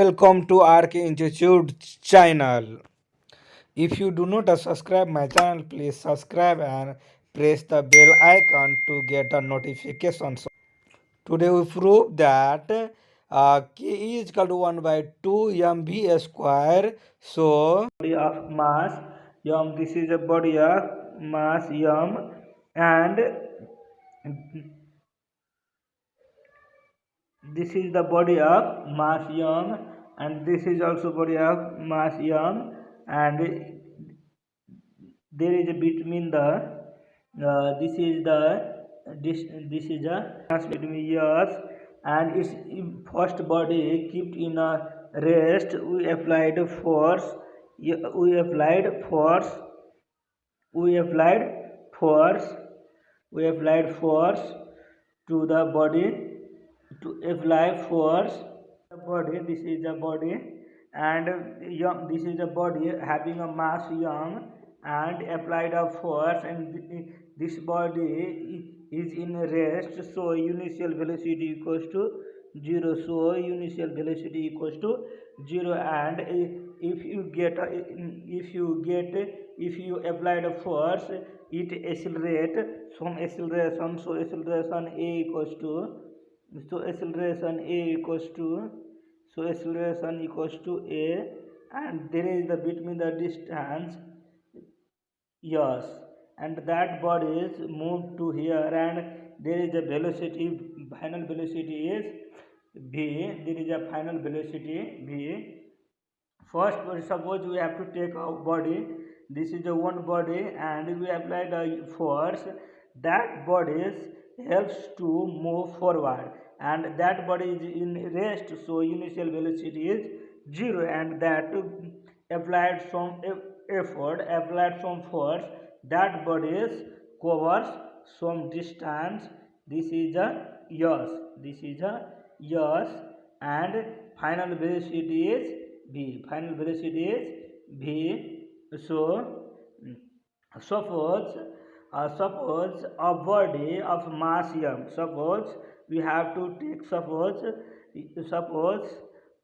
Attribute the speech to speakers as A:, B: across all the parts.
A: Welcome to RK Institute channel. If you do not subscribe my channel, please subscribe and press the bell icon to get a notification. Today we prove that K is equal to 1 by 2 mv square. So body of mass m, this is a body of mass m, and this is the body of mass m, and this is also body of mass m, and there is a between the this is the this is a mass between years, and its first body kept in a rest. We applied force, we applied force, we applied force, we applied force to the body, to apply force the body. This is the body, and young, this is the body having a mass m, and applied a force, and this body is in rest. So initial velocity equals to 0. So initial velocity equals to 0, and if you get if you applied a force, it accelerate some acceleration. So acceleration a equals to, so acceleration a equals to, so acceleration equals to a, and there is the between the distance, yes, and that body is moved to here, and there is a velocity, final velocity is v, there is a final velocity v. First, suppose we have to take our body, this is the one body, and we apply the force. That body helps to move forward, and that body is in rest. So initial velocity is 0, and that applied some effort, applied some force. That body covers some distance. This is a yes. This is a yes, and final velocity is v. Final velocity is v. So suppose suppose a body of mass m. Suppose we have to take, suppose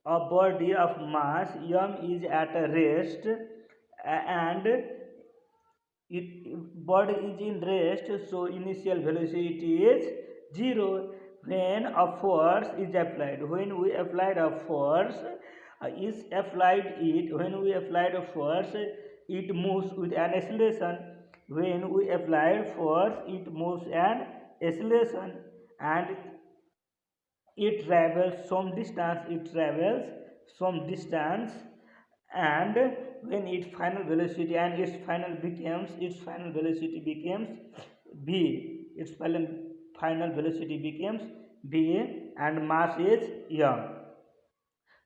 A: a body of mass m is at a rest, and it body is in rest. So initial velocity is 0 when a force is applied. When we applied a force, is applied it, when we applied a force, it moves with an acceleration. When we applied force, it moves an acceleration, and it travels some distance, it travels some distance, and when its final velocity, and its final becomes, its final velocity becomes v, its final velocity becomes v, and mass is m.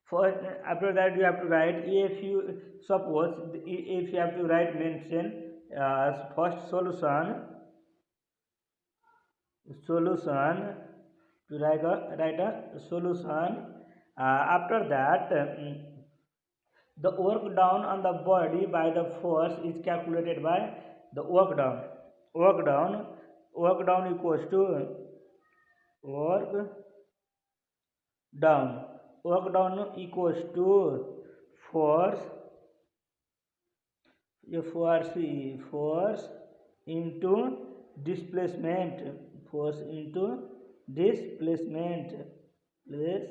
A: For after that you have to write, if you suppose, if you have to write, mention first solution, to write a solution. After that, the work done on the body by the force is calculated by the work done. Work done, work done equals to work done, work done equals to force, force into displacement, force into displacement, placement.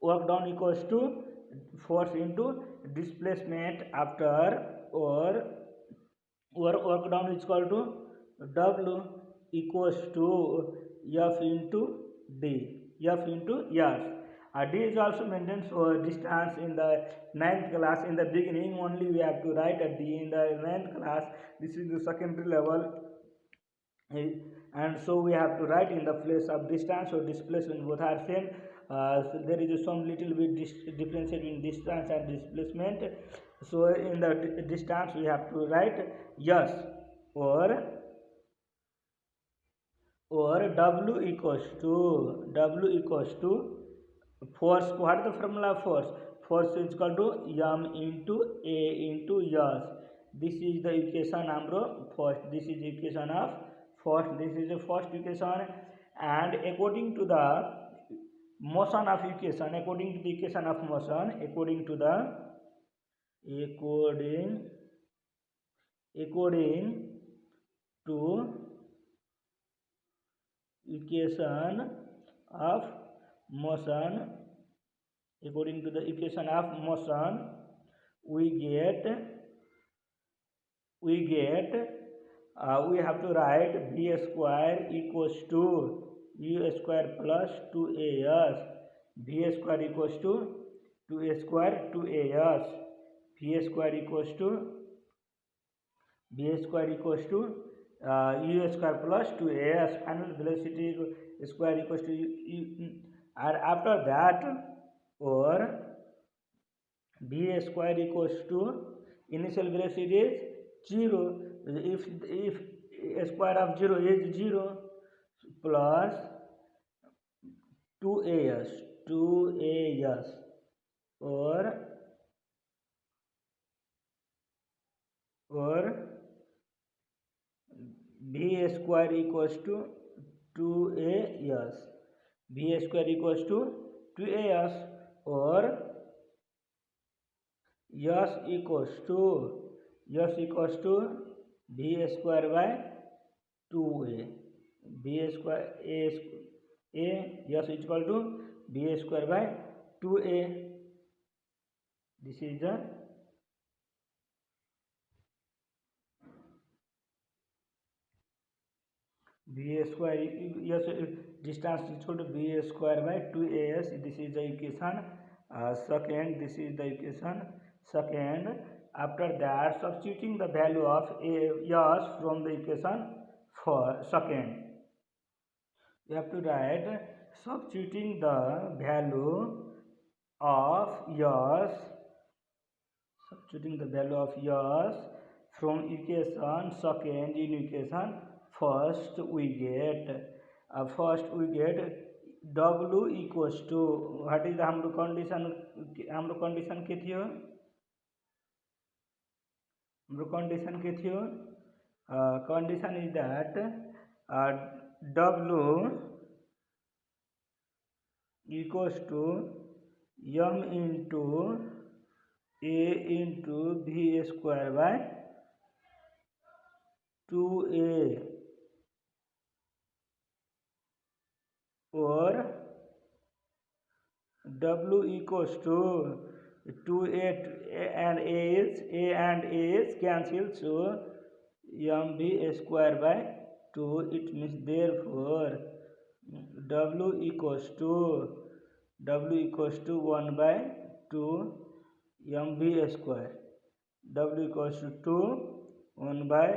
A: Work done equals to force into displacement. After, or work done is equal to w equals to f into d, f into s. D is also maintained for distance in the ninth class. In the beginning only we have to write a d. In the ninth class, this is the secondary level, and so we have to write in the place of distance or displacement, both are same. So there is some little bit difference between distance and displacement. So in the distance we have to write yes, or w equals to force. What is the formula of force? Force is equal to m into a into s. This is the equation number first. This is the equation of first. This is the first equation, and according to the motion of equation, according to the equation of motion, according to equation of motion, according to the equation of motion, we have to write v square equals to u square plus 2as, v square equals to 2a square 2as, v square equals to u square plus 2as, final velocity square equals to and after that, or v square equals to initial velocity is 0. If square of 0 is 0 plus 2as or v square equals to 2as, v square equals to 2as, or s equals to v square by 2a, v square s equal to v square by 2a. This is the v square, distance is equal to v square by 2as. This is the equation second. This is the equation second. After that, substituting the value of s from the equation for second, we have to write substituting the value of s from equation second in equation first, we get w equals to, what is the हाम्रो condition के थियो, condition is that w equals to m into a into v square by 2a, or w equals to 2a and a is cancelled, so mv square by 2. It means therefore w equals to 1 by 2 mv square, w equals to 2 1 by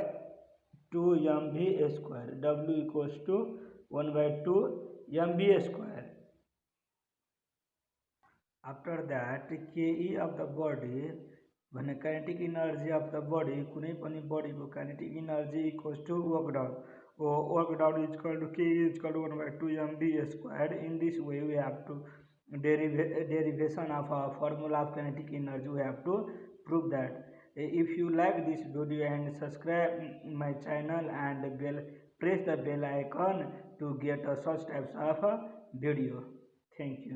A: 2 mv square, w equals to 1 by 2 mv square. After that, ke of the body, भने kinetic energy of the body, कुनै पनि body को kinetic energy equals to work done. Work done is equal to k is equal to 1 by 2 mv square. In this way, we have to derivation of a formula of kinetic energy. We have to prove that. If you like this video, and subscribe my channel and press the bell icon to get such types of video. Thank you.